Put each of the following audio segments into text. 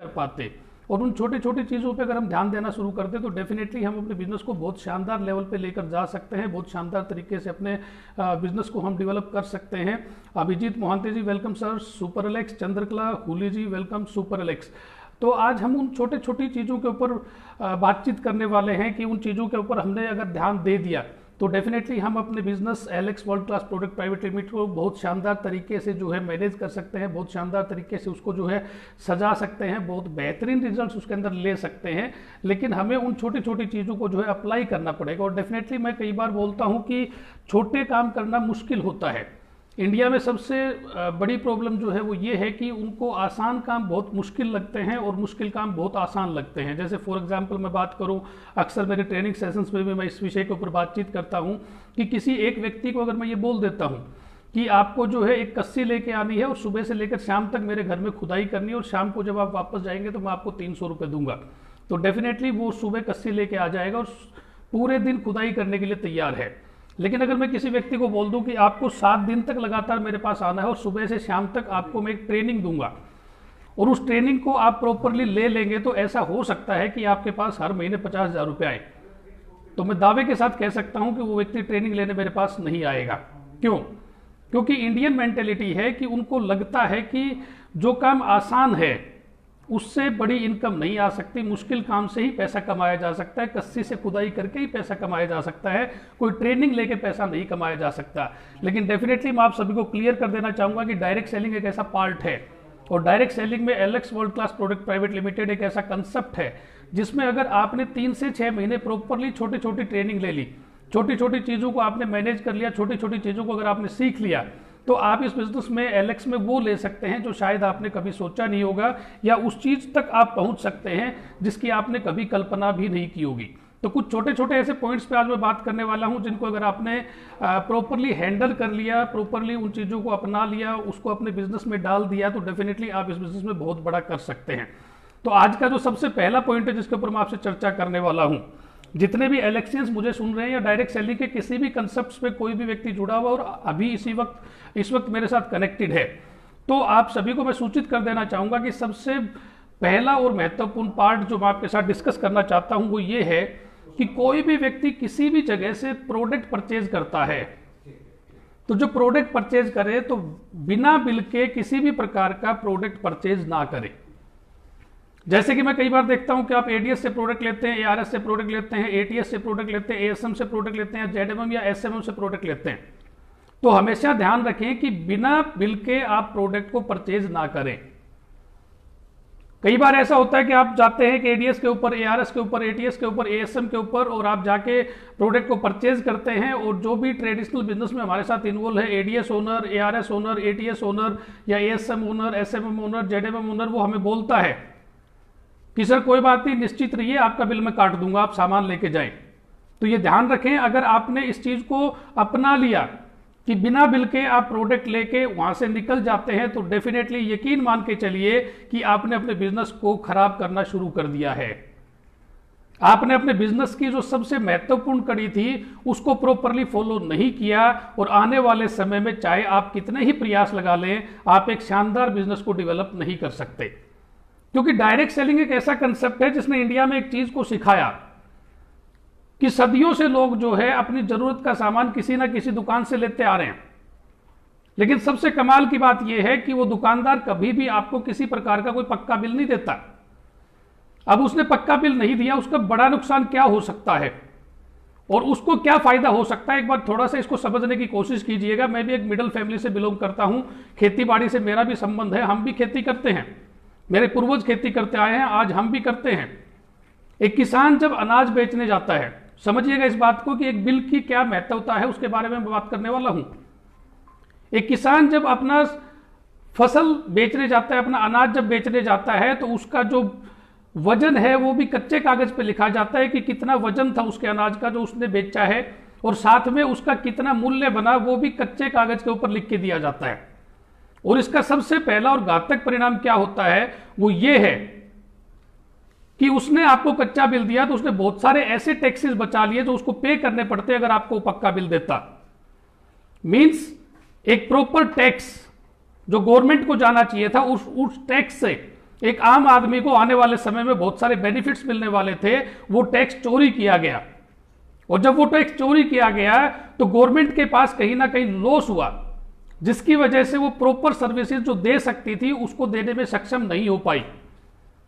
पाते। और उन छोटी छोटी चीज़ों पे अगर हम ध्यान देना शुरू करते तो डेफिनेटली हम अपने बिजनेस को बहुत शानदार लेवल पे लेकर जा सकते हैं, बहुत शानदार तरीके से अपने बिजनेस को हम डेवलप कर सकते हैं। Abhijit Mohanty ji welcome sir, super Alex, Chandrakala Huli ji welcome super Alex. तो आज हम उन छोटे छोटी चीज़ों के ऊपर बातचीत करने वाले हैं कि उन चीज़ों के ऊपर हमने अगर ध्यान दे दिया तो डेफिनेटली हम अपने business Alex world class product private limited को बहुत शानदार तरीके से जो है मैनेज कर सकते हैं, बहुत शानदार तरीके से उसको जो है सजा सकते हैं, बहुत बेहतरीन रिजल्ट्स उसके अंदर ले सकते हैं। लेकिन हमें उन छोटी छोटी चीज़ों को जो है अप्लाई करना पड़ेगा। और डेफिनेटली मैं कई बार बोलता हूँ कि छोटे काम करना मुश्किल होता है। इंडिया में सबसे बड़ी प्रॉब्लम जो है वो ये है कि उनको आसान काम बहुत मुश्किल लगते हैं और मुश्किल काम बहुत आसान लगते हैं। जैसे फॉर एग्जांपल मैं बात करूं, अक्सर मेरे ट्रेनिंग सेशंस में भी मैं इस विषय के ऊपर बातचीत करता हूं कि किसी एक व्यक्ति को अगर मैं ये बोल देता हूं कि आपको जो है एक कस्सी लेके आनी है और सुबह से लेकर शाम तक मेरे घर में खुदाई करनी है और शाम को जब आप वापस जाएंगे तो मैं आपको 300 रुपये दूंगा, तो डेफिनेटली वो सुबह कस्सी लेके आ जाएगा और पूरे दिन खुदाई करने के लिए तैयार है। लेकिन अगर मैं किसी व्यक्ति को बोल दूं कि आपको 7 दिन तक लगातार मेरे पास आना है और सुबह से शाम तक आपको मैं एक ट्रेनिंग दूंगा और उस ट्रेनिंग को आप प्रॉपरली ले लेंगे, तो ऐसा हो सकता है कि आपके पास हर महीने 50,000 रुपये आए। तो मैं दावे के साथ कह सकता हूं कि वो व्यक्ति ट्रेनिंग लेने मेरे पास नहीं आएगा। क्यों? क्योंकि इंडियन मेंटेलिटी है कि उनको लगता है कि जो काम आसान है उससे बड़ी इनकम नहीं आ सकती, मुश्किल काम से ही पैसा कमाया जा सकता है, कस्सी से खुदाई करके ही पैसा कमाया जा सकता है, कोई ट्रेनिंग लेके पैसा नहीं कमाया जा सकता। लेकिन डेफिनेटली मैं आप सभी को क्लियर कर देना चाहूंगा कि डायरेक्ट सेलिंग एक ऐसा पार्ट है और डायरेक्ट सेलिंग में Alex world class product private limited एक ऐसा कंसेप्ट है जिसमें अगर आपने 3 से 6 महीने प्रॉपरली छोटी छोटी ट्रेनिंग ले ली, छोटी छोटी चीज़ों को आपने मैनेज कर लिया, छोटी छोटी चीज़ों को अगर आपने सीख लिया, तो आप इस बिजनेस में एलेक्स में वो ले सकते हैं जो शायद आपने कभी सोचा नहीं होगा, या उस चीज़ तक आप पहुंच सकते हैं जिसकी आपने कभी कल्पना भी नहीं की होगी। तो कुछ छोटे छोटे ऐसे पॉइंट्स पे आज मैं बात करने वाला हूं जिनको अगर आपने प्रॉपरली हैंडल कर लिया, प्रॉपरली उन चीज़ों को अपना लिया, उसको अपने बिजनेस में डाल दिया, तो डेफिनेटली आप इस बिजनेस में बहुत बड़ा कर सकते हैं। तो आज का जो सबसे पहला पॉइंट है जिसके ऊपर मैं आपसे चर्चा करने वाला हूँ, जितने भी एलेक्सियंस मुझे सुन रहे हैं या डायरेक्ट सेलिंग के किसी भी कंसेप्ट पे कोई भी व्यक्ति जुड़ा हुआ और अभी इस वक्त मेरे साथ कनेक्टेड है, तो आप सभी को मैं सूचित कर देना चाहूंगा कि सबसे पहला और महत्वपूर्ण पार्ट जो मैं आपके साथ डिस्कस करना चाहता हूं वो ये है कि कोई भी व्यक्ति किसी भी जगह से प्रोडक्ट परचेज करता है, तो जो प्रोडक्ट परचेज करे तो बिना बिल के किसी भी प्रकार का प्रोडक्ट परचेज ना करे। जैसे कि मैं कई बार देखता हूं कि आप एडीएस से प्रोडक्ट लेते हैं, एआरएस से प्रोडक्ट लेते हैं, एटीएस से प्रोडक्ट लेते हैं, एएसएम से प्रोडक्ट लेते हैं, जेडएमएम या एसएमएम से प्रोडक्ट लेते हैं। तो हमेशा ध्यान रखें कि बिना बिल के आप प्रोडक्ट को परचेज ना करें। कई बार ऐसा होता है कि आप जाते हैं कि एडीएस के ऊपर, एआरएस के ऊपर, एटीएस के ऊपर, एएसएम के ऊपर, और आप जाके प्रोडक्ट को परचेज करते हैं और जो भी ट्रेडिशनल बिजनेस में हमारे साथ इन्वॉल्व है, ADS owner, ARS owner, ATS owner या ASM owner, SMM owner, ZMM owner, वो हमें बोलता है कि सर कोई बात नहीं, निश्चित रहिए, आपका बिल मैं काट दूंगा, आप सामान लेके जाएं। तो ये ध्यान रखें, अगर आपने इस चीज को अपना लिया कि बिना बिल के आप प्रोडक्ट लेके वहां से निकल जाते हैं, तो डेफिनेटली यकीन मान के चलिए कि आपने अपने बिजनेस को खराब करना शुरू कर दिया है। आपने अपने बिजनेस की जो सबसे महत्वपूर्ण कड़ी थी उसको प्रॉपरली फॉलो नहीं किया और आने वाले समय में चाहे आप कितने ही प्रयास लगा लें, आप एक शानदार बिजनेस को डेवलप नहीं कर सकते। क्योंकि डायरेक्ट सेलिंग एक ऐसा कंसेप्ट है जिसने इंडिया में एक चीज को सिखाया कि सदियों से लोग जो है अपनी जरूरत का सामान किसी ना किसी दुकान से लेते आ रहे हैं, लेकिन सबसे कमाल की बात यह है कि वो दुकानदार कभी भी आपको किसी प्रकार का कोई पक्का बिल नहीं देता। अब उसने पक्का बिल नहीं दिया, उसका बड़ा नुकसान क्या हो सकता है और उसको क्या फायदा हो सकता है, एक बार थोड़ा सा इसको समझने की कोशिश कीजिएगा। मैं भी एक मिडिल फैमिली से बिलोंग करता हूं, खेती बाड़ी से मेरा भी संबंध है, हम भी खेती करते हैं, मेरे पूर्वज खेती करते आए हैं, आज हम भी करते हैं। एक किसान जब अनाज बेचने जाता है, समझिएगा इस बात को कि एक बिल की क्या महत्वता है, उसके बारे में मैं बात करने वाला हूं। एक किसान जब अपना फसल बेचने जाता है, अपना अनाज जब बेचने जाता है, तो उसका जो वजन है वो भी कच्चे कागज पे लिखा जाता है कि कितना वजन था उसके अनाज का जो उसने बेचा है, और साथ में उसका कितना मूल्य बना वो भी कच्चे कागज के ऊपर लिख के दिया जाता है। और इसका सबसे पहला और घातक परिणाम क्या होता है वो ये है कि उसने आपको कच्चा बिल दिया तो उसने बहुत सारे ऐसे टैक्सेस बचा लिए जो उसको पे करने पड़ते अगर आपको पक्का बिल देता। मींस एक प्रॉपर टैक्स जो गवर्नमेंट को जाना चाहिए था, उस टैक्स से एक आम आदमी को आने वाले समय में बहुत सारे बेनिफिट्स मिलने वाले थे, वो टैक्स चोरी किया गया। और जब वो टैक्स चोरी किया गया तो गवर्नमेंट के पास कहीं ना कहीं लॉस हुआ, जिसकी वजह से वो प्रॉपर सर्विसेज जो दे सकती थी उसको देने में सक्षम नहीं हो पाई।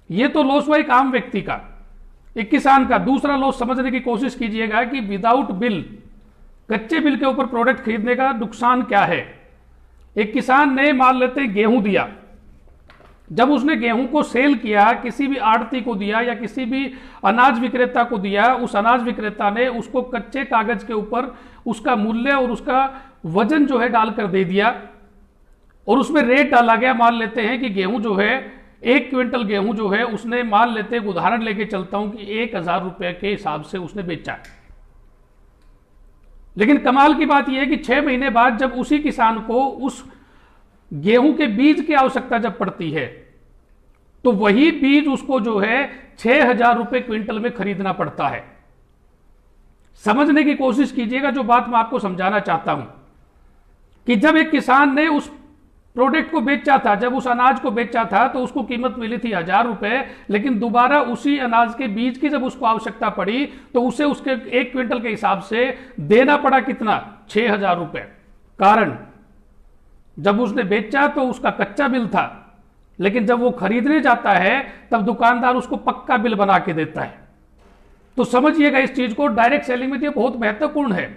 ये तो लॉस हुआ एक आम व्यक्ति का, एक किसान का। दूसरा लॉस समझने की कोशिश कीजिएगा कि विदाउट बिल, कच्चे बिल के ऊपर प्रोडक्ट खरीदने का नुकसान क्या है। एक किसान ने मान लेते गेहूं दिया, जब उसने गेहूं को सेल किया, किसी भी आड़ती को दिया या किसी भी अनाज विक्रेता को दिया, उस अनाज विक्रेता ने उसको कच्चे कागज के ऊपर उसका मूल्य और उसका वजन जो है डालकर दे दिया और उसमें रेट डाला गया। मान लेते हैं कि गेहूं जो है, 1 क्विंटल गेहूं जो है उसने, मान लेते हैं उदाहरण लेके चलता हूं कि 1000 रुपए के हिसाब से उसने बेचा। लेकिन कमाल की बात यह है कि 6 महीने बाद जब उसी किसान को उस गेहूं के बीज की आवश्यकता जब पड़ती है तो वही बीज उसको जो है 6000 रुपए क्विंटल में खरीदना पड़ता है। समझने की कोशिश कीजिएगा जो बात मैं आपको समझाना चाहता हूं कि जब एक किसान ने उस प्रोडक्ट को बेचा था, जब उस अनाज को बेचा था तो उसको कीमत मिली थी 1000 रुपए, लेकिन दोबारा उसी अनाज के बीज की जब उसको आवश्यकता पड़ी तो उसे उसके 1 क्विंटल के हिसाब से देना पड़ा कितना, 6000 रुपए। कारण, जब उसने बेचा तो उसका कच्चा बिल था, लेकिन जब वो खरीदने जाता है तब दुकानदार उसको पक्का बिल बना के देता है। तो समझिएगा इस चीज को, डायरेक्ट सेलिंग में ये बहुत महत्वपूर्ण है।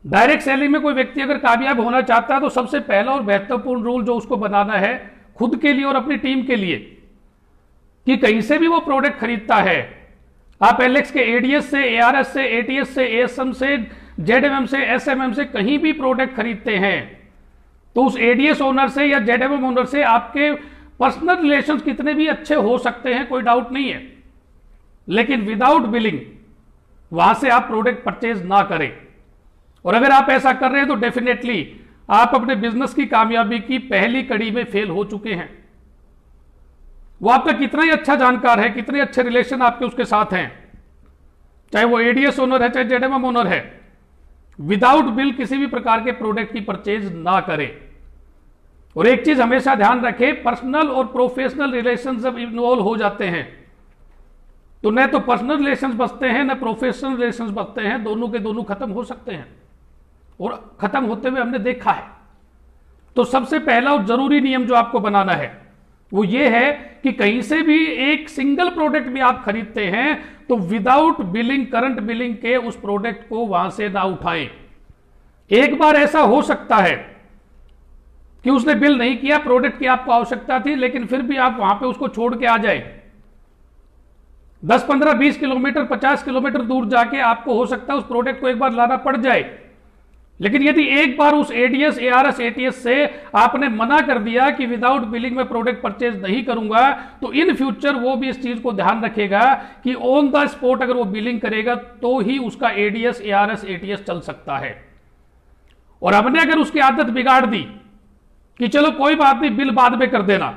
डायरेक्ट सेलिंग में कोई व्यक्ति अगर कामयाब होना चाहता है तो सबसे पहला और महत्वपूर्ण रूल जो उसको बनाना है खुद के लिए और अपनी टीम के लिए, कि कहीं से भी वो प्रोडक्ट खरीदता है, आप एलएक्स के एडीएस से, एआरएस से, एटीएस से, एएसएम से, जेडएमएम से, एसएमएम से कहीं भी प्रोडक्ट खरीदते हैं तो उस एडीएस ओनर से या जेडएमएम ओनर से आपके पर्सनल रिलेशंस कितने भी अच्छे हो सकते हैं, कोई डाउट नहीं है, लेकिन विदाउट बिलिंग वहां से आप प्रोडक्ट परचेज ना करें। और अगर आप ऐसा कर रहे हैं तो डेफिनेटली आप अपने बिजनेस की कामयाबी की पहली कड़ी में फेल हो चुके हैं। वो आपका कितना ही अच्छा जानकार है, कितने अच्छे रिलेशन आपके उसके साथ हैं, चाहे वो एडीएस ओनर है चाहे जेडएमएम ओनर है, विदाउट बिल किसी भी प्रकार के प्रोडक्ट की परचेज ना करें। और एक चीज हमेशा ध्यान रखें, पर्सनल और प्रोफेशनल रिलेशन जब इन्वॉल्व हो जाते हैं तो न तो पर्सनल रिलेशंस बचते हैं न प्रोफेशनल रिलेशंस बचते हैं, दोनों के दोनों खत्म हो सकते हैं और खत्म होते हुए हमने देखा है। तो सबसे पहला और जरूरी नियम जो आपको बनाना है वो ये है कि कहीं से भी एक सिंगल प्रोडक्ट भी आप खरीदते हैं तो विदाउट बिलिंग, करंट बिलिंग के उस प्रोडक्ट को वहां से ना उठाएं। एक बार ऐसा हो सकता है कि उसने बिल नहीं किया, प्रोडक्ट की आपको आवश्यकता थी, लेकिन फिर भी आप वहां पे उसको छोड़ के आ जाए, 10, 15, 20 किलोमीटर, 50 किलोमीटर दूर जाके आपको हो सकता है उस प्रोडक्ट को एक बार लाना पड़ जाए। लेकिन यदि एक बार उस एडीएस, एआरएस, एटीएस से आपने मना कर दिया कि विदाउट बिलिंग में प्रोडक्ट परचेज नहीं करूंगा, तो इन फ्यूचर वो भी इस चीज को ध्यान रखेगा कि ऑन द स्पॉट अगर वो बिलिंग करेगा तो ही उसका एडीएस, एआरएस, एटीएस चल सकता है। और हमने अगर उसकी आदत बिगाड़ दी कि चलो कोई बात नहीं, बिल बाद में कर देना,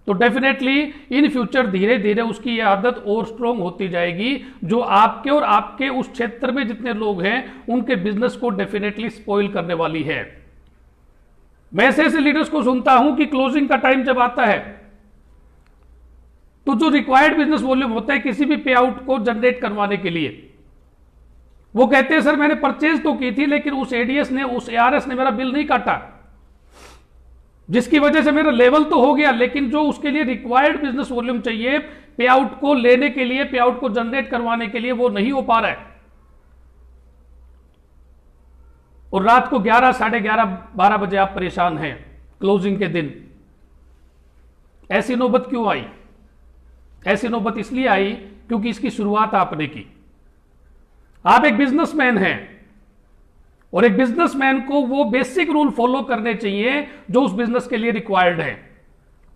तो डेफिनेटली इन फ्यूचर धीरे धीरे उसकी यह आदत और स्ट्रॉन्ग होती जाएगी, जो आपके और आपके उस क्षेत्र में जितने लोग हैं उनके बिजनेस को डेफिनेटली स्पॉइल करने वाली है। मैं ऐसे लीडर्स को सुनता हूं कि क्लोजिंग का टाइम जब आता है तो जो रिक्वायर्ड बिजनेस वॉल्यूम होता है किसी भी पे आउट को जनरेट करवाने के लिए, वो कहते हैं सर मैंने परचेज तो की थी लेकिन उस एडीएस ने, उस एआरएस ने मेरा बिल नहीं काटा, जिसकी वजह से मेरा लेवल तो हो गया, लेकिन जो उसके लिए रिक्वायर्ड बिजनेस वॉल्यूम चाहिए पे आउट को लेने के लिए, पे आउट को जनरेट करवाने के लिए, वो नहीं हो पा रहा है। और रात को 11, 11:30, 12 बजे आप परेशान हैं क्लोजिंग के दिन। ऐसी नौबत क्यों आई? ऐसी नौबत इसलिए आई क्योंकि इसकी शुरुआत आपने की। आप एक बिजनेसमैन हैं और एक बिजनेसमैन को वो बेसिक रूल फॉलो करने चाहिए जो उस बिजनेस के लिए रिक्वायर्ड है।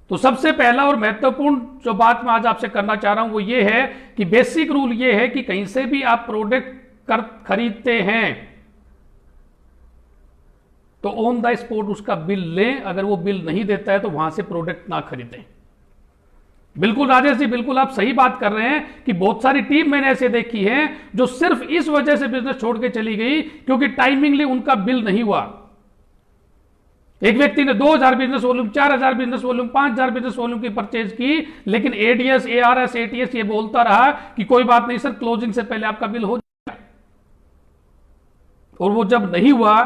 तो सबसे पहला और महत्वपूर्ण जो बात मैं आज आपसे करना चाह रहा हूं वो ये है कि बेसिक रूल ये है कि कहीं से भी आप प्रोडक्ट खरीदते हैं तो ऑन द स्पॉट उसका बिल लें। अगर वो बिल नहीं देता है तो वहां से प्रोडक्ट ना खरीदें। बिल्कुल राजेश जी, बिल्कुल आप सही बात कर रहे हैं कि बहुत सारी टीम मैंने ऐसे देखी है जो सिर्फ इस वजह से बिजनेस छोड़ के चली गई क्योंकि टाइमिंगली उनका बिल नहीं हुआ। एक व्यक्ति ने 2000 business volume, 4000 business volume, 5000 business volume की परचेज की, लेकिन एडीएस, एआरएस, एटीएस ये बोलता रहा कि कोई बात नहीं सर, क्लोजिंग से पहले आपका बिल हो जाएगा। और वो जब नहीं हुआ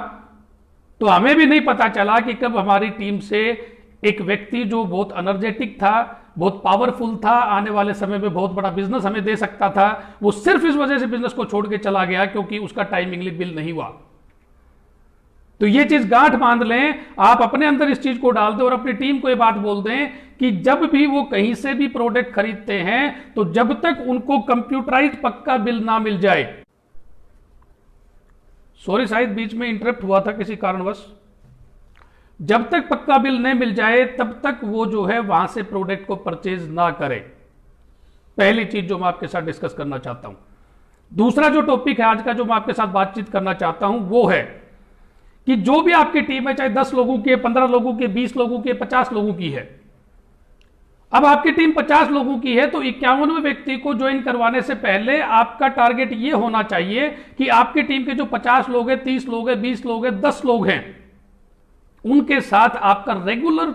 तो हमें भी नहीं पता चला कि कब हमारी टीम से एक व्यक्ति जो बहुत एनर्जेटिक था, बहुत पावरफुल था, आने वाले समय में बहुत बड़ा बिजनेस हमें दे सकता था, वो सिर्फ इस वजह से बिजनेस को छोड़ के चला गया क्योंकि उसका टाइमिंगली बिल नहीं हुआ। तो ये चीज गांठ बांध लें, आप अपने अंदर इस चीज को डाल दें और अपनी टीम को ये बात बोल दें कि जब भी वो कहीं से भी प्रोडक्ट खरीदते हैं तो जब तक उनको कंप्यूटराइज्ड पक्का बिल ना मिल जाए, सॉरी शायद बीच में इंटरप्ट हुआ था किसी कारणवश, जब तक पक्का बिल नहीं मिल जाए तब तक वो जो है वहां से प्रोडक्ट को परचेज ना करे। पहली चीज जो मैं आपके साथ डिस्कस करना चाहता हूं। दूसरा जो टॉपिक है आज का जो मैं आपके साथ बातचीत करना चाहता हूं वो है कि जो भी आपकी टीम है, चाहे 10 लोगों की है, 15 लोगों की, 20 लोगों की, 50 लोगों की है। अब आपकी टीम 50 लोगों की है तो 51वें व्यक्ति को ज्वाइन करवाने से पहले आपका टारगेट यह होना चाहिए कि आपकी टीम के जो 50 लोग हैं, 30 लोग हैं, 20 लोग हैं, 10 लोग हैं, उनके साथ आपका रेगुलर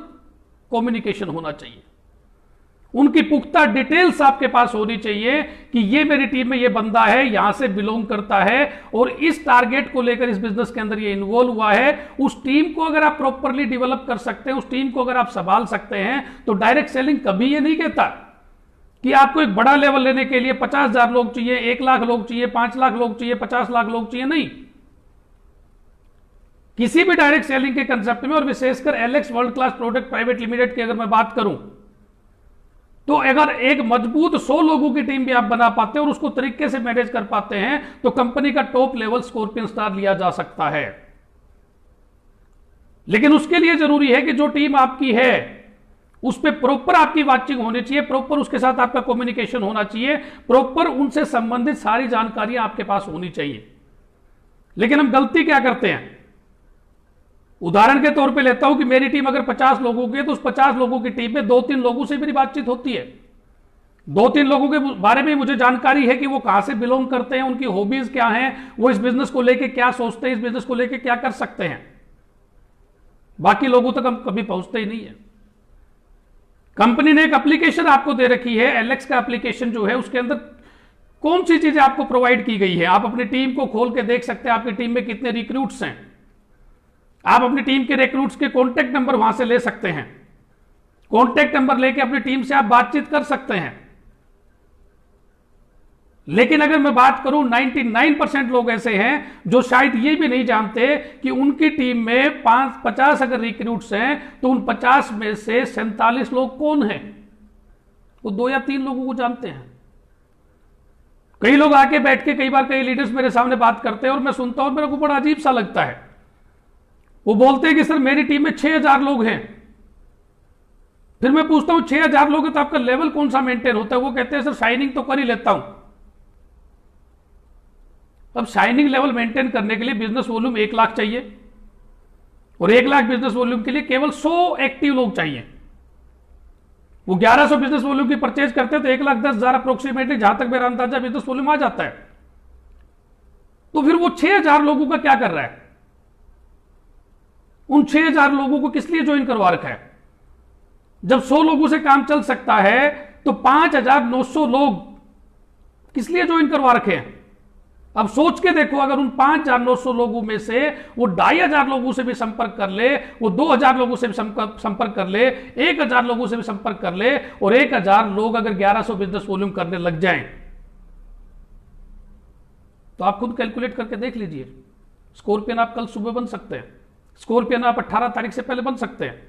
कम्युनिकेशन होना चाहिए। उनकी पुख्ता डिटेल्स आपके पास होनी चाहिए कि ये मेरी टीम में ये बंदा है, यहां से बिलोंग करता है और इस टारगेट को लेकर इस बिजनेस के अंदर ये इन्वॉल्व हुआ है। उस टीम को अगर आप प्रॉपरली डेवलप कर सकते हैं, उस टीम को अगर आप संभाल सकते हैं, तो डायरेक्ट सेलिंग कभी ये नहीं कहता कि आपको एक बड़ा लेवल लेने के लिए 50,000 लोग चाहिए, 1 लाख लोग चाहिए, 5 लाख लोग चाहिए, 50 लाख लोग चाहिए, नहीं। किसी भी डायरेक्ट सेलिंग के कंसेप्ट में और विशेषकर Alex world class product private limited की अगर मैं बात करूं तो अगर एक मजबूत 100 लोगों की टीम भी आप बना पाते हैं और उसको तरीके से मैनेज कर पाते हैं तो कंपनी का टॉप लेवल स्कॉर्पियन स्टार लिया जा सकता है। लेकिन उसके लिए जरूरी है कि जो टीम आपकी है उस पर प्रॉपर आपकी बातचीत होनी चाहिए, प्रॉपर उसके साथ आपका कम्युनिकेशन होना चाहिए, प्रॉपर उनसे संबंधित सारी जानकारियां आपके पास होनी चाहिए। लेकिन हम गलती क्या करते हैं, उदाहरण के तौर पे लेता हूं कि मेरी टीम अगर 50 लोगों की है तो उस 50 लोगों की टीम में 2-3 लोगों से मेरी बातचीत होती है। 2-3 लोगों के बारे में मुझे जानकारी है कि वो कहां से बिलोंग करते हैं, उनकी हॉबीज क्या हैं, वो इस बिजनेस को लेके क्या सोचते हैं, इस बिजनेस को लेके क्या कर सकते हैं। बाकी लोगों तक हम कभी पहुंचते ही नहीं है। कंपनी ने एक एप्लीकेशन आपको दे रखी है, एलेक्स का एप्लीकेशन जो है उसके अंदर कौन सी चीजें आपको प्रोवाइड की गई है। आप अपनी टीम को खोल के देख सकते हैं, आपकी टीम में कितने रिक्रूट्स हैं। आप अपनी टीम के रिक्रूट्स के कॉन्टैक्ट नंबर वहां से ले सकते हैं। कॉन्टैक्ट नंबर लेके अपनी टीम से आप बातचीत कर सकते हैं। लेकिन अगर मैं बात करूं 99% लोग ऐसे हैं जो शायद ये भी नहीं जानते कि उनकी टीम में 50 अगर रिक्रूट्स हैं तो उन 50 में से 47 लोग कौन हैं, वो 2 या 3 लोगों को जानते हैं। कई लोग आके बैठ के कई बार कई लीडर्स मेरे सामने बात करते हैं और मैं सुनता हूं, मेरे को बड़ा अजीब सा लगता है। वो बोलते हैं कि सर मेरी टीम में 6000 लोग हैं। फिर मैं पूछता हूं 6000 लोग हैं तो आपका लेवल कौन सा मेंटेन होता है। वो कहते हैं सर शाइनिंग तो कर ही लेता हूं। अब शाइनिंग लेवल मेंटेन करने के लिए बिजनेस वॉल्यूम 1 लाख चाहिए और 1 लाख बिजनेस वॉल्यूम के लिए केवल 100 एक्टिव लोग चाहिए। वो 1100 बिजनेस वॉल्यूम की परचेज करते हैं तो 1,10,000 अप्रोक्सीमेटली, जहां तक मेरा अंदाजा, बिजनेस वॉल्यूम आ जाता है। तो फिर वो 6000 लोगों का क्या कर रहा है, उन 6000 लोगों को किस लिए ज्वाइन करवा रखा है। जब 100 लोगों से काम चल सकता है तो 5,900 लोग किस लिए ज्वाइन करवा रखे हैं। अब सोच के देखो, अगर उन 5,900 लोगों में से वो 2,500 लोगों से भी संपर्क कर ले, वो 2,000 लोगों से भी संपर्क कर ले, 1,000 लोगों से भी संपर्क कर ले और 1,000 लोग अगर 1100 बिजनेस वॉल्यूम करने लग जाएं तो आप खुद कैलकुलेट करके देख लीजिए। स्कॉर्पियन आप कल सुबह बन सकते हैं, स्कॉर्पियन आप 18 तारीख से पहले बन सकते हैं।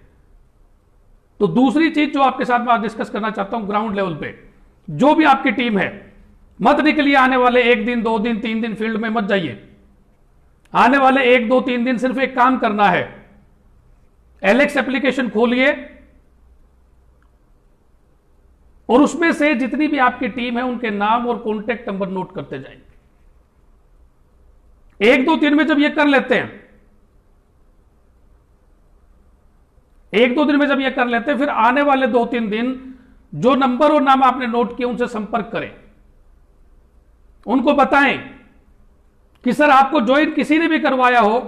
तो दूसरी चीज जो आपके साथ में आज डिस्कस करना चाहता हूं, ग्राउंड लेवल पे जो भी आपकी टीम है, मत निकलिए आने वाले 1 दिन 2 दिन 3 दिन फील्ड में मत जाइए। आने वाले 1 2 3 दिन सिर्फ एक काम करना है, एलेक्स एप्लीकेशन खोलिए और उसमें से जितनी भी आपकी टीम है उनके नाम और कॉन्टेक्ट नंबर नोट करते जाएंगे। 1 2 3 में जब ये कर लेते हैं, 1 2 दिन में जब ये कर लेते हैं, फिर आने वाले 2-3 दिन जो नंबर और नाम आपने नोट किए उनसे संपर्क करें, उनको बताएं कि सर आपको ज्वाइन किसी ने भी करवाया हो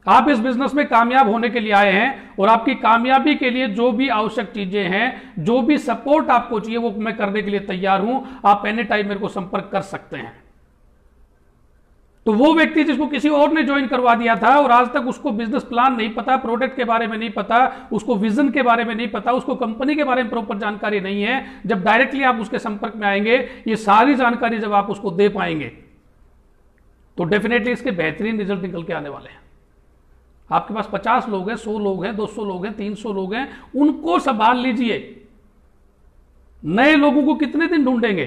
आप इस बिजनेस में कामयाब होने के लिए आए हैं और आपकी कामयाबी के लिए जो भी आवश्यक चीजें हैं, जो भी सपोर्ट आपको चाहिए, वो मैं करने के लिए तैयार हूं। आप एनी टाइम मेरे को संपर्क कर सकते हैं। तो वो व्यक्ति जिसको किसी और ने ज्वाइन करवा दिया था और आज तक उसको बिजनेस प्लान नहीं पता, प्रोडक्ट के बारे में नहीं पता, उसको विजन के बारे में नहीं पता, उसको कंपनी के बारे में प्रॉपर जानकारी नहीं है, जब डायरेक्टली आप उसके संपर्क में आएंगे, ये सारी जानकारी जब आप उसको दे पाएंगे तो डेफिनेटली इसके बेहतरीन रिजल्ट निकल के आने वाले हैं। आपके पास 50 लोग हैं, 100 लोग हैं, 200 लोग हैं, 300 लोग हैं, उनको संभाल लीजिए। नए लोगों को कितने दिन ढूंढेंगे?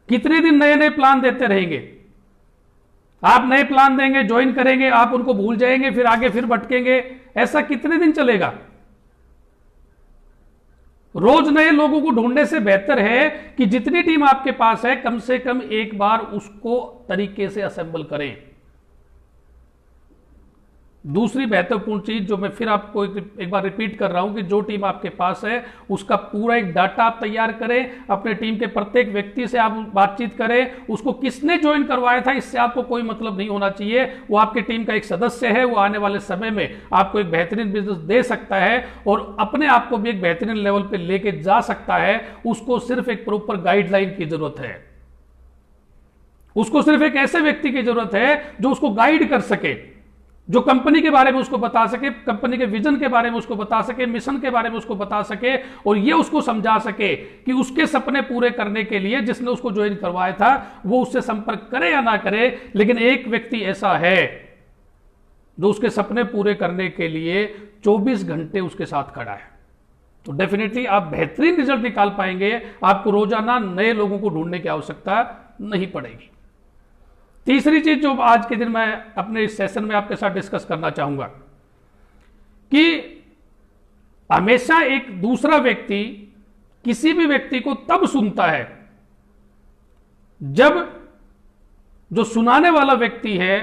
कितने दिन नए नए प्लान देते रहेंगे? आप नए प्लान देंगे, ज्वाइन करेंगे, आप उनको भूल जाएंगे, फिर आगे फिर भटकेंगे। ऐसा कितने दिन चलेगा? रोज नए लोगों को ढूंढने से बेहतर है कि जितनी टीम आपके पास है कम से कम एक बार उसको तरीके से असेंबल करें। दूसरी महत्वपूर्ण चीज जो मैं फिर आपको एक बार रिपीट कर रहा हूं कि जो टीम आपके पास है उसका पूरा एक डाटा आप तैयार करें। अपने टीम के प्रत्येक व्यक्ति से आप बातचीत करें। उसको किसने ज्वाइन करवाया था इससे आपको कोई मतलब नहीं होना चाहिए। वो आपके टीम का एक सदस्य है, वो आने वाले समय में आपको एक बेहतरीन बिजनेस दे सकता है और अपने आप को भी एक बेहतरीन लेवल पे लेके जा सकता है। उसको सिर्फ एक प्रॉपर गाइडलाइन की जरूरत है। उसको सिर्फ एक ऐसे व्यक्ति की जरूरत है जो उसको गाइड कर सके, जो कंपनी के बारे में उसको बता सके, कंपनी के विजन के बारे में उसको बता सके, मिशन के बारे में उसको बता सके और ये उसको समझा सके कि उसके सपने पूरे करने के लिए जिसने उसको ज्वाइन करवाया था वो उससे संपर्क करे या ना करे, लेकिन एक व्यक्ति ऐसा है जो उसके सपने पूरे करने के लिए 24 घंटे उसके साथ खड़ा है। तो डेफिनेटली आप बेहतरीन रिजल्ट निकाल पाएंगे। आपको रोजाना नए लोगों को ढूंढने की आवश्यकता नहीं पड़ेगी। तीसरी चीज जो आज के दिन मैं अपने इस सेशन में आपके साथ डिस्कस करना चाहूंगा कि हमेशा एक दूसरा व्यक्ति किसी भी व्यक्ति को तब सुनता है जब जो सुनाने वाला व्यक्ति है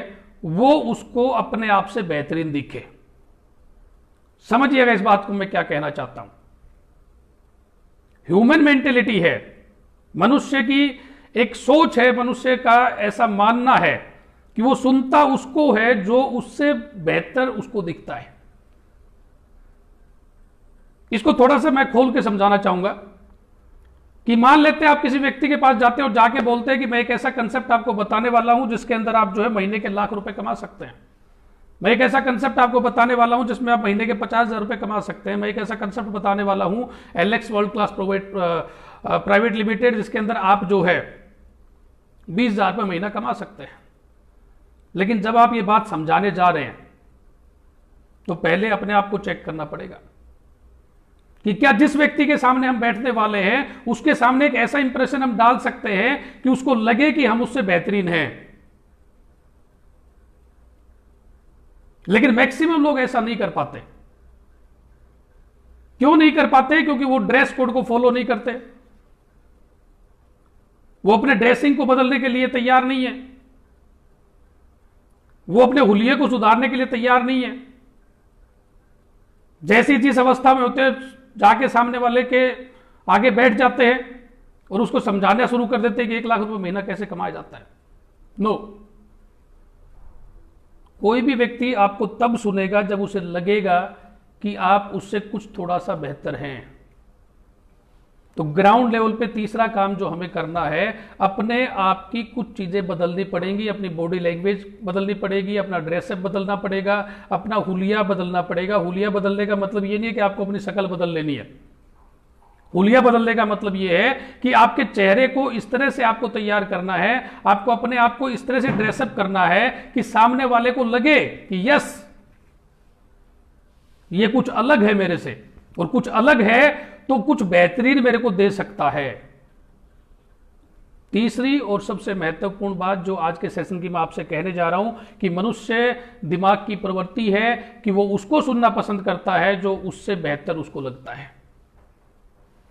वो उसको अपने आप से बेहतरीन दिखे। समझिएगा इस बात को मैं क्या कहना चाहता हूं। ह्यूमन मेंटेलिटी है, मनुष्य की एक सोच है, मनुष्य का ऐसा मानना है कि वो सुनता उसको है जो उससे बेहतर उसको दिखता है। इसको थोड़ा सा मैं खोल के समझाना चाहूंगा कि मान लेते हैं आप किसी व्यक्ति के पास जाते हैं और जाके बोलते हैं कि मैं एक ऐसा कंसेप्ट आपको बताने वाला हूं जिसके अंदर आप जो है महीने के लाख रुपए कमा सकते हैं। मैं एक ऐसा कंसेप्ट आपको बताने वाला हूं जिसमें आप महीने के 50,000 रुपए कमा सकते हैं। मैं एक ऐसा कंसेप्ट बताने वाला हूं Alex world class private limited जिसके अंदर आप जो है 20,000 रुपये महीना कमा सकते हैं। लेकिन जब आप ये बात समझाने जा रहे हैं तो पहले अपने आप को चेक करना पड़ेगा कि क्या जिस व्यक्ति के सामने हम बैठने वाले हैं उसके सामने एक ऐसा इंप्रेशन हम डाल सकते हैं कि उसको लगे कि हम उससे बेहतरीन हैं। लेकिन मैक्सिमम लोग ऐसा नहीं कर पाते। क्यों नहीं कर पाते? क्योंकि वो ड्रेस कोड को फॉलो नहीं करते, वो अपने ड्रेसिंग को बदलने के लिए तैयार नहीं है, वो अपने हुलिये को सुधारने के लिए तैयार नहीं है। जैसी जिस अवस्था में होते हैं जाके सामने वाले के आगे बैठ जाते हैं और उसको समझाना शुरू कर देते हैं कि 1 लाख रुपए महीना कैसे कमाया जाता है। नो, कोई भी व्यक्ति आपको तब सुनेगा जब उसे लगेगा कि आप उससे कुछ थोड़ा सा बेहतर हैं। तो ग्राउंड लेवल पे तीसरा काम जो हमें करना है, अपने आप की कुछ चीजें बदलनी पड़ेंगी, अपनी बॉडी लैंग्वेज बदलनी पड़ेगी, अपना ड्रेसअप बदलना पड़ेगा, अपना हुलिया बदलना पड़ेगा। हुलिया बदलने का मतलब ये नहीं है कि आपको अपनी शक्ल बदल लेनी है। हुलिया बदलने का मतलब ये है कि आपके चेहरे को इस तरह से आपको तैयार करना है, आपको अपने आप को इस तरह से ड्रेसअप करना है कि सामने वाले को लगे कि यस ये कुछ अलग है मेरे से, और कुछ अलग है तो कुछ बेहतरीन मेरे को दे सकता है। तीसरी और सबसे महत्वपूर्ण बात जो आज के सेशन की मैं आपसे कहने जा रहा हूं कि मनुष्य दिमाग की प्रवृत्ति है कि वो उसको सुनना पसंद करता है जो उससे बेहतर उसको लगता है।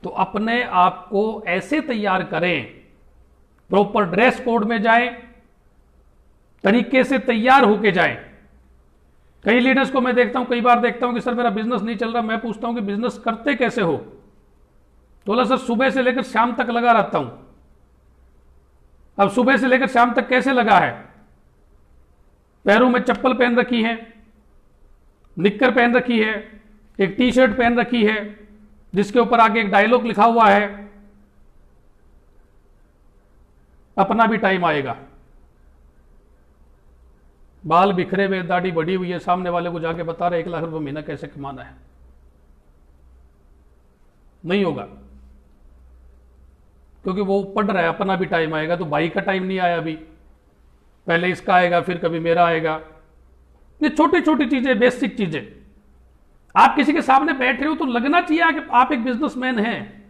तो अपने आप को ऐसे तैयार करें, प्रॉपर ड्रेस कोड में जाएं, तरीके से तैयार होके जाएं। कई लीडर्स को मैं देखता हूं, कई बार देखता हूं कि सर मेरा बिजनेस नहीं चल रहा। मैं पूछता हूं कि बिजनेस करते कैसे हो? तो बोला सर सुबह से लेकर शाम तक लगा रहता हूं। अब सुबह से लेकर शाम तक कैसे लगा है? पैरों में चप्पल पहन रखी है, निक्कर पहन रखी है, एक टी शर्ट पहन रखी है जिसके ऊपर आगे एक डायलॉग लिखा हुआ है, अपना भी टाइम आएगा। बाल बिखरे हुए, दाढ़ी बढ़ी हुई है, सामने वाले को जाके बता रहे 1 लाख रुपए महीना कैसे कमाना है। नहीं होगा, क्योंकि वो पढ़ रहा है अपना भी टाइम आएगा। तो भाई का टाइम नहीं आया अभी, पहले इसका आएगा, फिर कभी मेरा आएगा। ये छोटी छोटी चीजें, बेसिक चीजें। आप किसी के सामने बैठ रहे हो तो लगना चाहिए कि आप एक बिजनेसमैन हैं।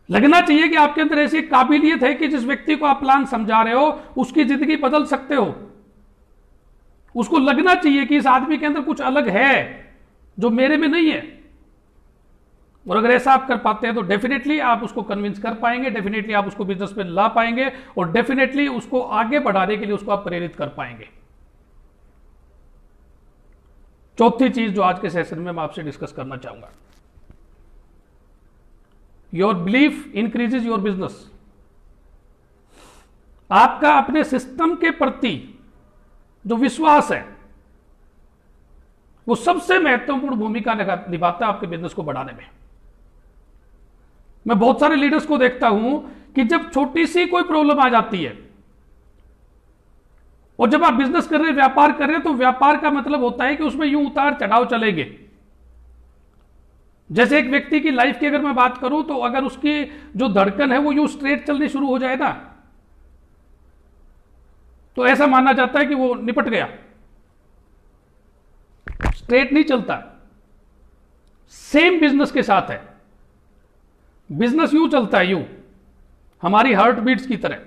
लगना चाहिए कि आपके अंदर ऐसी काबिलियत है कि जिस व्यक्ति को आप प्लान समझा रहे हो उसकी जिंदगी बदल सकते हो। उसको लगना चाहिए कि इस आदमी के अंदर कुछ अलग है जो मेरे में नहीं है। और अगर ऐसा आप कर पाते हैं तो डेफिनेटली आप उसको कन्विंस कर पाएंगे, डेफिनेटली आप उसको बिजनेस में ला पाएंगे और डेफिनेटली उसको आगे बढ़ाने के लिए उसको आप प्रेरित कर पाएंगे। चौथी चीज जो आज के सेशन में मैं आपसे डिस्कस करना चाहूंगा, your belief increases your business. आपका अपने सिस्टम के प्रति जो विश्वास है वो सबसे महत्वपूर्ण भूमिका निभाता है आपके बिजनेस को बढ़ाने में। मैं बहुत सारे लीडर्स को देखता हूं कि जब छोटी सी कोई प्रॉब्लम आ जाती है, और जब आप बिजनेस कर रहे हैं, व्यापार कर रहे हैं, तो व्यापार का मतलब होता है कि उसमें यूं उतार चढ़ाव चलेंगे। जैसे एक व्यक्ति की लाइफ की अगर मैं बात करूं तो अगर उसकी जो धड़कन है वो यूं स्ट्रेट चलनी शुरू हो जाए ना, तो ऐसा माना जाता है कि वो निपट गया। स्ट्रेट नहीं चलता। सेम बिजनेस के साथ है। बिजनेस यूं चलता है, यूं हमारी हार्ट बीट्स की तरह,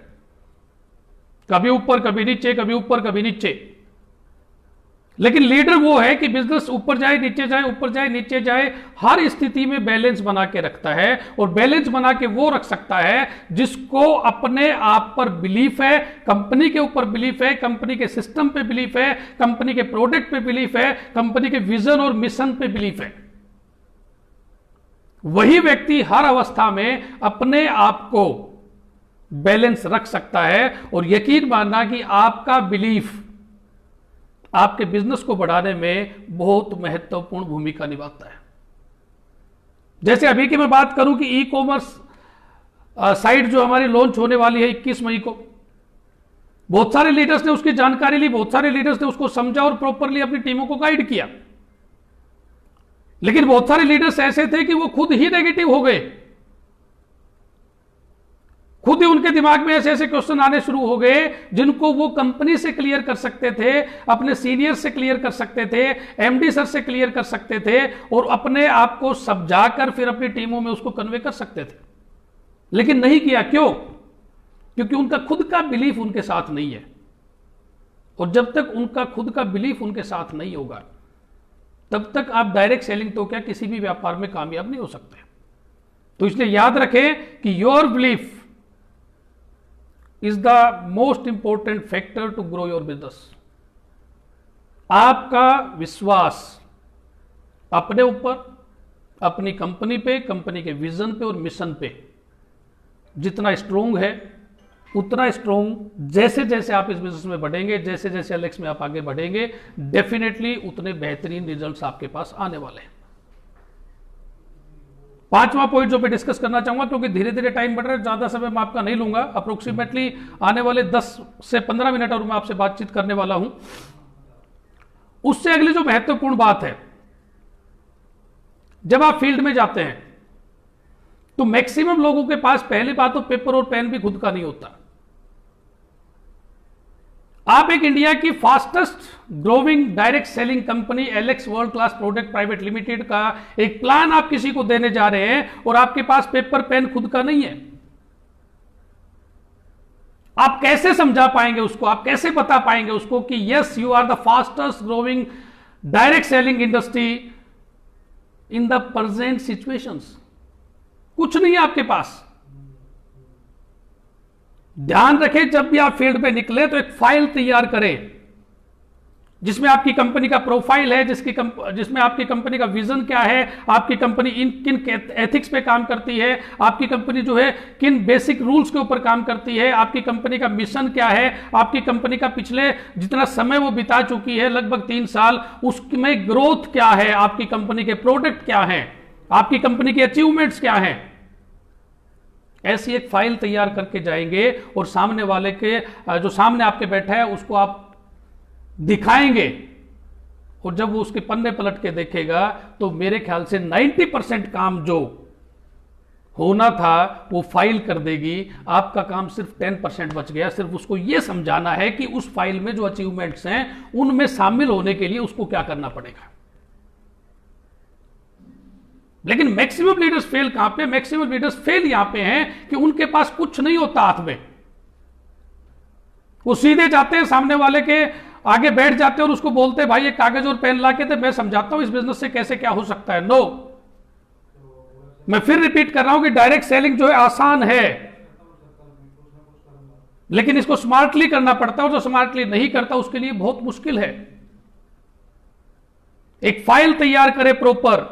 कभी ऊपर कभी नीचे, कभी ऊपर कभी नीचे। लेकिन लीडर वो है कि बिजनेस ऊपर जाए नीचे जाए, ऊपर जाए नीचे जाए, हर स्थिति में बैलेंस बना के रखता है। और बैलेंस बना के वो रख सकता है जिसको अपने आप पर बिलीफ है, कंपनी के ऊपर बिलीफ है, कंपनी के सिस्टम पे बिलीफ है, कंपनी के प्रोडक्ट पे बिलीफ है, कंपनी के विजन और मिशन पे बिलीफ है। वही व्यक्ति हर अवस्था में अपने आप को बैलेंस रख सकता है। और यकीन मानना कि आपका बिलीफ आपके बिजनेस को बढ़ाने में बहुत महत्वपूर्ण भूमिका निभाता है। जैसे अभी की मैं बात करूं कि ई कॉमर्स साइट जो हमारी लॉन्च होने वाली है 21 मई को, बहुत सारे लीडर्स ने उसकी जानकारी ली, बहुत सारे लीडर्स ने उसको समझा और प्रॉपरली अपनी टीमों को गाइड किया। लेकिन बहुत सारे लीडर्स ऐसे थे कि वो खुद ही नेगेटिव हो गए। खुद ही उनके दिमाग में ऐसे ऐसे क्वेश्चन आने शुरू हो गए जिनको वो कंपनी से क्लियर कर सकते थे, अपने सीनियर से क्लियर कर सकते थे, एमडी सर से क्लियर कर सकते थे और अपने आप को समझाकर फिर अपनी टीमों में उसको कन्वे कर सकते थे। लेकिन नहीं किया। क्यों? क्योंकि उनका खुद का बिलीफ उनके साथ नहीं है। और जब तक उनका खुद का बिलीफ उनके साथ नहीं होगा तब तक आप डायरेक्ट सेलिंग तो क्या किसी भी व्यापार में कामयाब नहीं हो सकते। तो इसलिए याद रखें कि your belief is the most important factor to grow your business. आपका विश्वास अपने ऊपर, अपनी कंपनी पे, कंपनी के विजन पे और मिशन पे जितना स्ट्रोंग है, उतना स्ट्रोंग जैसे जैसे आप इस बिजनेस में बढ़ेंगे, जैसे जैसे एलेक्स में आप आगे बढ़ेंगे, डेफिनेटली उतने बेहतरीन रिजल्ट्स आपके पास आने वाले हैं। पांचवा पॉइंट जो मैं डिस्कस करना चाहूंगा, क्योंकि धीरे धीरे टाइम बढ़ रहा है, ज्यादा समय मैं आपका नहीं लूंगा, अप्रोक्सीमेटली आने वाले 10 से 15 मिनट और मैं आपसे बातचीत करने वाला हूं। उससे अगली जो महत्वपूर्ण बात है, जब आप फील्ड में जाते हैं तो मैक्सिमम लोगों के पास पहली बात तो पेपर और पेन भी खुद का नहीं होता। आप एक इंडिया की fastest growing direct selling company Alex world class product private limited का एक प्लान आप किसी को देने जा रहे हैं और आपके पास पेपर पेन खुद का नहीं है। आप कैसे समझा पाएंगे उसको? आप कैसे बता पाएंगे उसको कि yes you are the fastest growing direct selling industry in the present situations? कुछ नहीं है आपके पास। ध्यान रखें, जब भी आप फील्ड पे निकले तो एक फाइल तैयार करें जिसमें आपकी कंपनी का प्रोफाइल है, जिसमें आपकी कंपनी का विजन क्या है, आपकी कंपनी किन एथिक्स पे काम करती है, आपकी कंपनी जो है किन बेसिक रूल्स के ऊपर काम करती है, आपकी कंपनी का मिशन क्या है, आपकी कंपनी का पिछले जितना समय वो बिता चुकी है लगभग 3 साल, उसमें ग्रोथ क्या है, आपकी कंपनी के प्रोडक्ट क्या है, आपकी कंपनी के अचीवमेंट्स क्या है। ऐसी एक फाइल तैयार करके जाएंगे और सामने वाले के जो सामने आपके बैठा है उसको आप दिखाएंगे, और जब वो उसके पन्ने पलट के देखेगा तो मेरे ख्याल से 90% काम जो होना था वो फाइल कर देगी। आपका काम सिर्फ 10% बच गया। सिर्फ उसको ये समझाना है कि उस फाइल में जो अचीवमेंट्स हैं उनमें शामिल होने के लिए उसको क्या करना पड़ेगा। लेकिन मैक्सिमम लीडर्स फेल कहां पे? मैक्सिमम लीडर्स फेल यहां पे हैं कि उनके पास कुछ नहीं होता हाथ में। वो सीधे जाते हैं, सामने वाले के आगे बैठ जाते हैं और उसको बोलते हैं भाई ये कागज और पेन ला के दे, मैं समझाता हूं इस बिजनेस से कैसे क्या हो सकता है। नो, मैं फिर रिपीट कर रहा हूं कि डायरेक्ट सेलिंग जो है आसान है, लेकिन इसको स्मार्टली करना पड़ता है, और जो स्मार्टली नहीं करता उसके लिए बहुत मुश्किल है। एक फाइल तैयार करें प्रॉपर,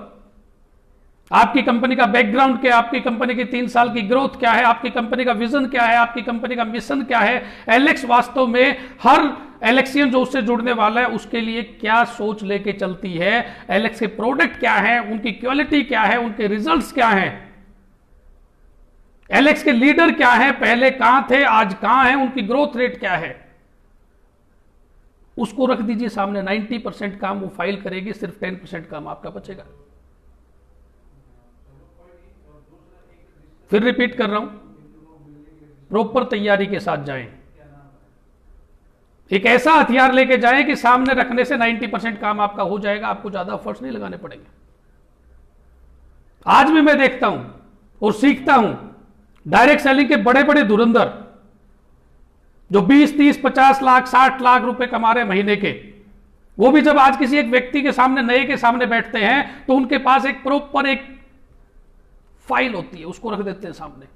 आपकी कंपनी का बैकग्राउंड क्या है, आपकी कंपनी की 3 साल की ग्रोथ क्या है, आपकी कंपनी का विजन क्या है, आपकी कंपनी का मिशन क्या है। एलेक्स वास्तव में हर एलेक्सियन जो उससे जुड़ने वाला है उसके लिए क्या सोच लेके चलती है, एलेक्स के प्रोडक्ट क्या है, उनकी क्वालिटी क्या है, उनके रिजल्ट्स क्या है, एलेक्स के लीडर क्या है, पहले कहां थे आज कहां है, उनकी ग्रोथ रेट क्या है, उसको रख दीजिए सामने। 90% काम वो फाइल करेगी, सिर्फ 10% काम आपका बचेगा। फिर रिपीट कर रहा हूं, प्रॉपर तैयारी के साथ जाएं। एक ऐसा हथियार लेके जाएं कि सामने रखने से 90% काम आपका हो जाएगा, आपको ज्यादा एफर्ट्स नहीं लगाने पड़ेंगे। आज भी मैं देखता हूं और सीखता हूं डायरेक्ट सेलिंग के बड़े बड़े धुरंधर जो 20, 30, 50 लाख, 60 लाख रुपए कमा रहे महीने के, वो भी जब आज किसी एक व्यक्ति के सामने, नए के सामने बैठते हैं तो उनके पास एक प्रॉपर एक फाइल होती है, उसको रख देते हैं सामने।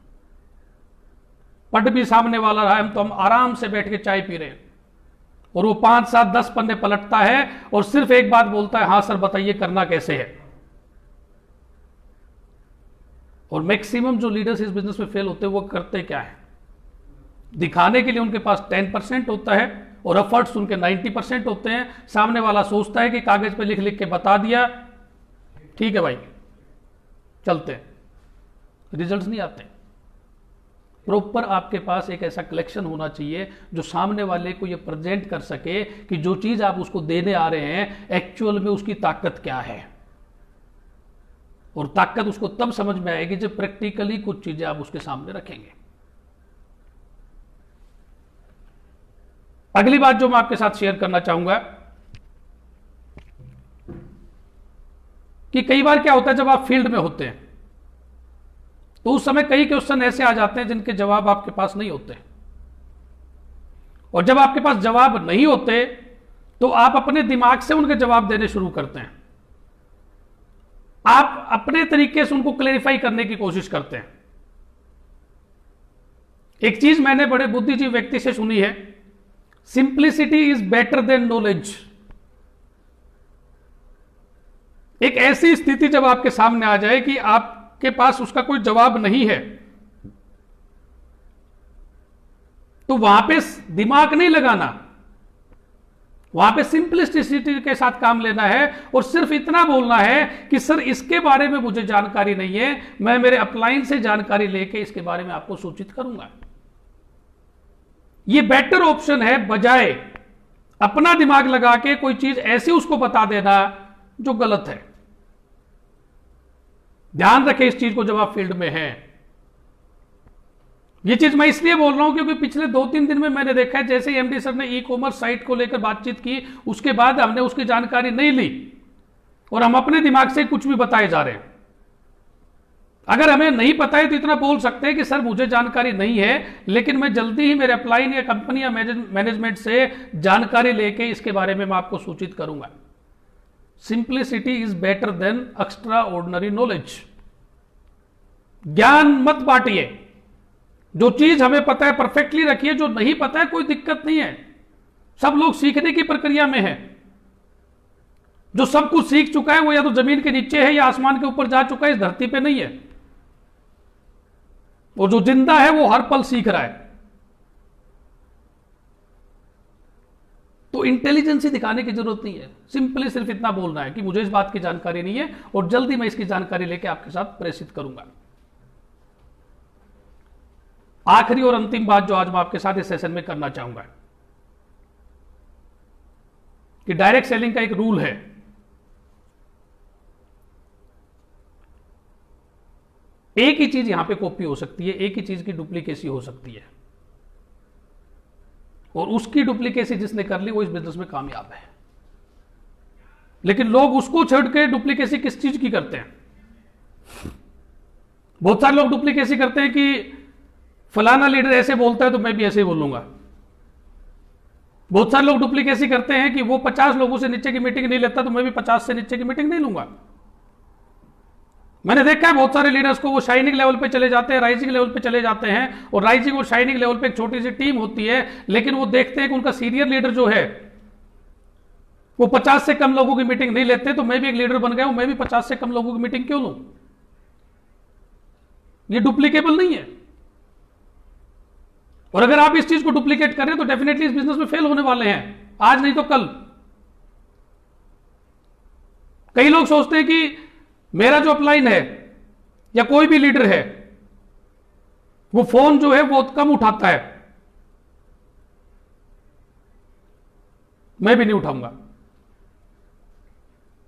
पट भी सामने वाला रहा है, तो हम आराम से बैठ के चाय पी रहे हैं और वो 5, 7, 10 पन्ने पलटता है और सिर्फ एक बात बोलता है, हां सर बताइए करना कैसे है। और मैक्सिमम जो लीडर्स इस बिजनेस में फेल होते हैं वो करते क्या है? दिखाने के लिए उनके पास 10% होता है और एफर्ट्स उनके 90% होते हैं। सामने वाला सोचता है कि कागज पे लिख लिख के बता दिया, ठीक है भाई चलते हैं, रिजल्ट्स नहीं आते। प्रॉपर आपके पास एक ऐसा कलेक्शन होना चाहिए जो सामने वाले को ये प्रेजेंट कर सके कि जो चीज आप उसको देने आ रहे हैं एक्चुअल में उसकी ताकत क्या है। और ताकत उसको तब समझ में आएगी जब प्रैक्टिकली कुछ चीजें आप उसके सामने रखेंगे। अगली बात जो मैं आपके साथ शेयर करना चाहूंगा कि कई बार क्या होता है जब आप फील्ड में होते हैं तो उस समय कई क्वेश्चन ऐसे आ जाते हैं जिनके जवाब आपके पास नहीं होते, और जब आपके पास जवाब नहीं होते तो आप अपने दिमाग से उनके जवाब देने शुरू करते हैं। आप अपने तरीके से उनको क्लेरिफाई करने की कोशिश करते हैं। एक चीज मैंने बड़े बुद्धिजीवी व्यक्ति से सुनी है, simplicity is better than knowledge. एक ऐसी स्थिति जब आपके सामने आ जाए कि आपके पास उसका कोई जवाब नहीं है, तो वहां पे दिमाग नहीं लगाना, वहां पे सिंप्लिसिटी के साथ काम लेना है और सिर्फ इतना बोलना है कि सर इसके बारे में मुझे जानकारी नहीं है, मैं मेरे अपलाइन से जानकारी लेके इसके बारे में आपको सूचित करूंगा। ये बेटर ऑप्शन है बजाय अपना दिमाग लगा के कोई चीज ऐसी उसको बता देना जो गलत है। ध्यान रखें इस चीज को जब आप फील्ड में हैं। ये चीज मैं इसलिए बोल रहा हूं क्योंकि पिछले 2-3 दिन में मैंने देखा है जैसे ही एमडी सर ने ई-कॉमर्स साइट को लेकर बातचीत की उसके बाद हमने उसकी जानकारी नहीं ली और हम अपने दिमाग से कुछ भी बताए जा रहे हैं। अगर हमें नहीं पता है तो इतना बोल सकते हैं कि सर मुझे जानकारी नहीं है, लेकिन मैं जल्दी ही मेरे अपलाइन या कंपनी या मैनेजमेंट से जानकारी लेके इसके बारे में मैं आपको सूचित करूंगा। Simplicity is better than extra ordinary knowledge. ज्ञान मत बांटिए, जो चीज हमें पता है परफेक्टली रखिए, जो नहीं पता है कोई दिक्कत नहीं है, सब लोग सीखने की प्रक्रिया में है। जो सब कुछ सीख चुका है वो या तो जमीन के नीचे है या आसमान के ऊपर जा चुका है, इस धरती पे नहीं है। और जो जिंदा है वो हर पल सीख रहा है। तो इंटेलिजेंसी दिखाने की जरूरत नहीं है, सिंपली सिर्फ इतना बोलना है कि मुझे इस बात की जानकारी नहीं है और जल्दी मैं इसकी जानकारी लेके आपके साथ प्रेषित करूंगा। आखिरी और अंतिम बात जो आज मैं आपके साथ इस सेशन में करना चाहूंगा कि डायरेक्ट सेलिंग का एक रूल है, एक ही चीज यहां पे कॉपी हो सकती है, एक ही चीज की डुप्लीकेसी हो सकती है, और उसकी डुप्लीकेसी जिसने कर ली वो इस बिजनेस में कामयाब है। लेकिन लोग उसको छोड़ के डुप्लीकेसी किस चीज की करते हैं? बहुत सारे लोग डुप्लीकेसी करते हैं कि फलाना लीडर ऐसे बोलता है तो मैं भी ऐसे ही बोलूंगा। बहुत सारे लोग डुप्लीकेसी करते हैं कि वो 50 लोगों से नीचे की मीटिंग नहीं लेता तो मैं भी 50 से नीचे की मीटिंग नहीं लूंगा। मैंने देखा है बहुत सारे लीडर्स को, वो शाइनिंग लेवल पे चले जाते हैं, राइजिंग लेवल पे चले जाते हैं, और राइजिंग और शाइनिंग लेवल पे एक छोटी सी टीम होती है, लेकिन वो देखते हैं कि उनका सीनियर लीडर जो है वो 50 से कम लोगों की मीटिंग नहीं लेते, तो मैं भी एक लीडर बन गया हूं, मैं भी 50 से कम लोगों की मीटिंग क्यों लूं? ये डुप्लीकेबल नहीं है। और अगर आप इस चीज को डुप्लीकेट करें तो डेफिनेटली इस बिजनेस में फेल होने वाले हैं, आज नहीं तो कल। कई लोग सोचते हैं कि मेरा जो अपलाइन है या कोई भी लीडर है वो फोन जो है बहुत कम उठाता है, मैं भी नहीं उठाऊंगा।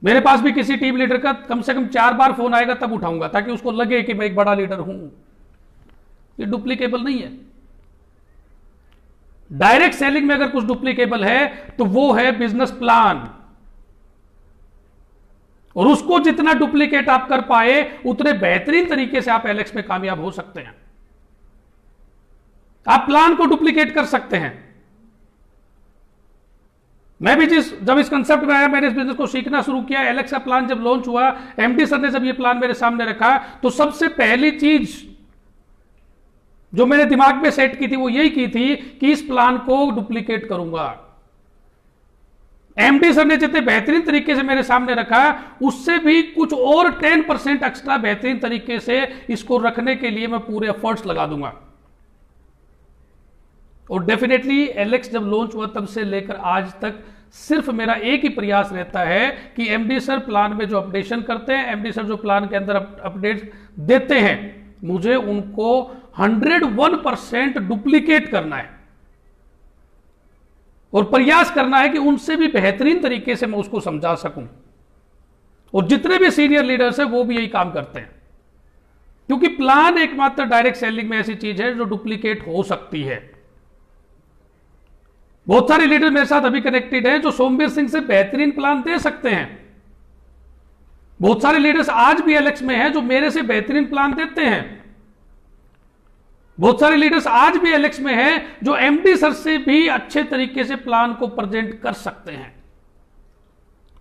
मेरे पास भी किसी टीम लीडर का कम से कम 4 बार फोन आएगा तब उठाऊंगा, ताकि उसको लगे कि मैं एक बड़ा लीडर हूं। ये डुप्लीकेबल नहीं है। डायरेक्ट सेलिंग में अगर कुछ डुप्लीकेबल है तो वो है बिजनेस प्लान, और उसको जितना डुप्लीकेट आप कर पाए उतने बेहतरीन तरीके से आप एलेक्स में कामयाब हो सकते हैं। आप प्लान को डुप्लीकेट कर सकते हैं। मैं भी जब इस कंसेप्ट में आया, मैंने इस बिजनेस को सीखना शुरू किया, एलेक्स का प्लान जब लॉन्च हुआ, एमडी सर ने जब ये प्लान मेरे सामने रखा, तो सबसे पहली चीज जो मैंने दिमाग में सेट की थी वो यही की थी कि इस प्लान को डुप्लीकेट करूंगा। एमडी सर ने जितने बेहतरीन तरीके से मेरे सामने रखा, उससे भी कुछ और 10% एक्स्ट्रा बेहतरीन तरीके से इसको रखने के लिए मैं पूरे एफर्ट्स लगा दूंगा। और डेफिनेटली एलेक्स जब लॉन्च हुआ तब से लेकर आज तक सिर्फ मेरा एक ही प्रयास रहता है कि एमडी सर प्लान में जो अपडेशन करते हैं, एमडी सर जो प्लान के अंदर अपडेट देते हैं, मुझे उनको 101% डुप्लीकेट करना है और प्रयास करना है कि उनसे भी बेहतरीन तरीके से मैं उसको समझा सकूं। और जितने भी सीनियर लीडर्स हैं वो भी यही काम करते हैं, क्योंकि प्लान एकमात्र डायरेक्ट सेलिंग में ऐसी चीज है जो डुप्लीकेट हो सकती है। बहुत सारे लीडर मेरे साथ अभी कनेक्टेड हैं जो सोमवीर सिंह से बेहतरीन प्लान दे सकते हैं। बहुत सारे लीडर्स आज भी एलेक्स में हैं जो मेरे से बेहतरीन प्लान देते हैं। बहुत सारे लीडर्स आज भी एलेक्स में हैं जो एमडी सर से भी अच्छे तरीके से प्लान को प्रेजेंट कर सकते हैं।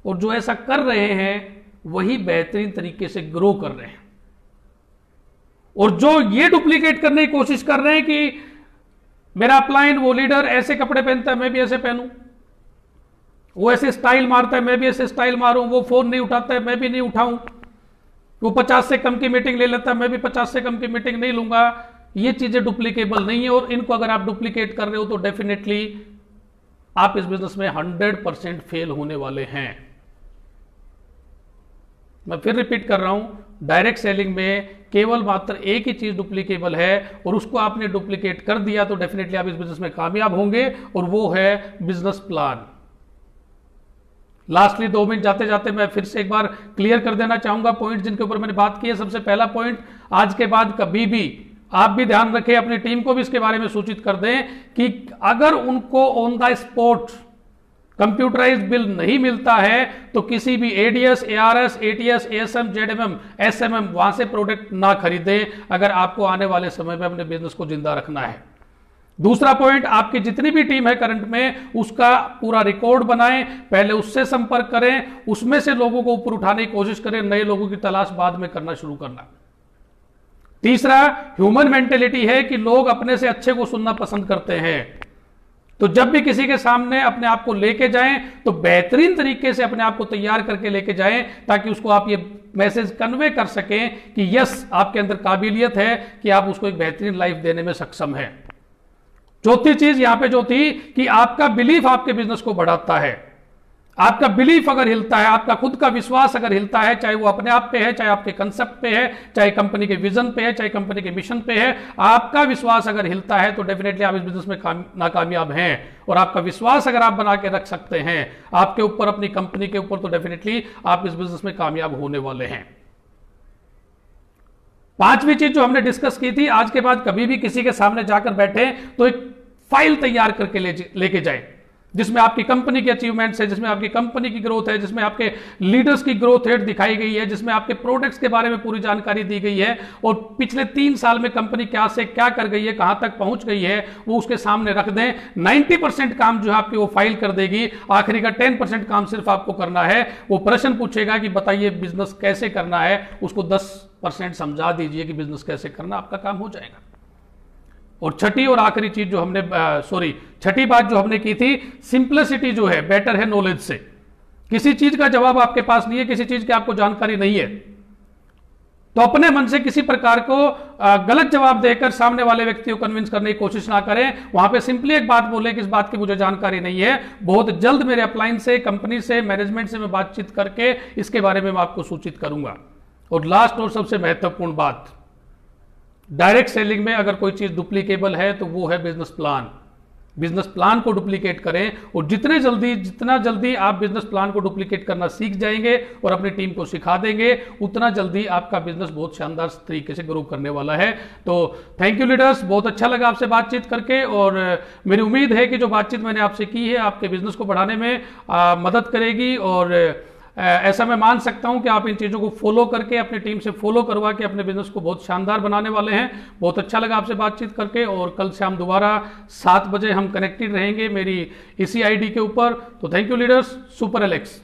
और जो ऐसा कर रहे हैं वही बेहतरीन तरीके से ग्रो कर रहे हैं। और जो ये डुप्लीकेट करने की कोशिश कर रहे हैं कि मेरा अपलाइन, वो लीडर ऐसे कपड़े पहनता है मैं भी ऐसे पहनूं, वो ऐसे स्टाइल मारता है मैं भी ऐसे स्टाइल मारूं, वो फोन नहीं उठाता है मैं भी नहीं उठाऊं, वो 50 से कम की मीटिंग ले लेता है मैं भी 50 से कम की मीटिंग नहीं लूंगा, ये चीजें डुप्लीकेबल नहीं है। और इनको अगर आप डुप्लीकेट कर रहे हो तो डेफिनेटली आप इस बिजनेस में 100% फेल होने वाले हैं। मैं फिर रिपीट कर रहा हूं, डायरेक्ट सेलिंग में केवल मात्र एक ही चीज डुप्लीकेबल है, और उसको आपने डुप्लीकेट कर दिया तो डेफिनेटली आप इस बिजनेस में कामयाब होंगे, और वो है बिजनेस प्लान। लास्टली 2 मिनट जाते जाते मैं फिर से एक बार क्लियर कर देना चाहूंगा पॉइंट जिनके ऊपर मैंने बात की है। सबसे पहला पॉइंट, आज के बाद कभी भी आप भी ध्यान रखें, अपनी टीम को भी इसके बारे में सूचित कर दें कि अगर उनको on the spot computerised bill नहीं मिलता है तो किसी भी ADS, ARS, ATS, ASM, ZMM, SMM वहां से प्रोडक्ट ना खरीदें अगर आपको आने वाले समय में अपने बिजनेस को जिंदा रखना है। दूसरा पॉइंट, आपकी जितनी भी टीम है करंट में उसका पूरा रिकॉर्ड बनाएं, पहले उससे संपर्क करें, उसमें से लोगों को ऊपर उठाने की कोशिश करें, नए लोगों की तलाश बाद में करना शुरू करना। तीसरा, ह्यूमन मेंटेलिटी है कि लोग अपने से अच्छे को सुनना पसंद करते हैं। तो जब भी किसी के सामने अपने आप को लेके जाएं तो बेहतरीन तरीके से अपने आप को तैयार करके लेके जाएं, ताकि उसको आप ये मैसेज कन्वे कर सकें कि यस, आपके अंदर काबिलियत है कि आप उसको एक बेहतरीन लाइफ देने में सक्षम है। चौथी चीज यहां पे जो थी कि आपका बिलीफ आपके बिजनेस को बढ़ाता है। आपका बिलीफ अगर हिलता है, आपका खुद का विश्वास अगर हिलता है, चाहे वो अपने आप पे है, चाहे आपके कंसेप्ट पे है, चाहे कंपनी के विजन पे है, चाहे कंपनी के मिशन पे है, आपका विश्वास अगर हिलता है तो डेफिनेटली आप इस बिजनेस में नाकामयाब हैं। और आपका विश्वास अगर आप बना के रख सकते हैं आपके ऊपर, अपनी कंपनी के ऊपर, तो डेफिनेटली आप इस बिजनेस में कामयाब होने वाले हैं। पांचवी चीज जो हमने डिस्कस की थी, आज के बाद कभी भी किसी के सामने जाकर बैठे तो एक फाइल तैयार करके लेके जाए, जिसमें आपकी कंपनी के अचीवमेंट्स है, जिसमें आपकी कंपनी की ग्रोथ है, जिसमें आपके लीडर्स की ग्रोथ रेट दिखाई गई है, जिसमें आपके प्रोडक्ट्स के बारे में पूरी जानकारी दी गई है और पिछले 3 साल में कंपनी क्या से क्या कर गई है, कहां तक पहुंच गई है, वो उसके सामने रख दें। 90% काम जो है आपकी वो फाइल कर देगी, आखिरी का 10% काम सिर्फ आपको करना है। वो प्रश्न पूछेगा कि बताइए बिजनेस कैसे करना है, उसको 10% समझा दीजिए कि बिजनेस कैसे करना, आपका काम हो जाएगा। और छठी और आखिरी चीज जो हमने छठी बात जो हमने की थी, सिंप्लिसिटी जो है बेटर है नॉलेज से। किसी चीज का जवाब आपके पास नहीं है, किसी चीज की आपको जानकारी नहीं है, तो अपने मन से किसी प्रकार को गलत जवाब देकर सामने वाले व्यक्ति को कन्विंस करने की कोशिश ना करें। वहां पे सिंपली एक बात बोले कि इस बात की मुझे जानकारी नहीं है, बहुत जल्द मेरे अपलाइन से, कंपनी से, मैनेजमेंट से मैं बातचीत करके इसके बारे में मैं आपको सूचित करूंगा। और लास्ट और सबसे महत्वपूर्ण बात, डायरेक्ट सेलिंग में अगर कोई चीज डुप्लीकेबल है तो वो है बिजनेस प्लान। बिजनेस प्लान को डुप्लीकेट करें, और जितना जल्दी आप बिजनेस प्लान को डुप्लीकेट करना सीख जाएंगे और अपनी टीम को सिखा देंगे, उतना जल्दी आपका बिजनेस बहुत शानदार तरीके से ग्रो करने वाला है। तो थैंक यू लीडर्स, बहुत अच्छा लगा आपसे बातचीत करके, और मेरी उम्मीद है कि जो बातचीत मैंने आपसे की है आपके बिजनेस को बढ़ाने में मदद करेगी। और ऐसा मैं मान सकता हूं कि आप इन चीज़ों को फॉलो करके, अपनी टीम से फॉलो करवा के अपने बिजनेस को बहुत शानदार बनाने वाले हैं। बहुत अच्छा लगा आपसे बातचीत करके, और कल शाम दोबारा 7 बजे हम कनेक्टेड रहेंगे मेरी इसी आईडी के ऊपर। तो thank you leaders, super Alex.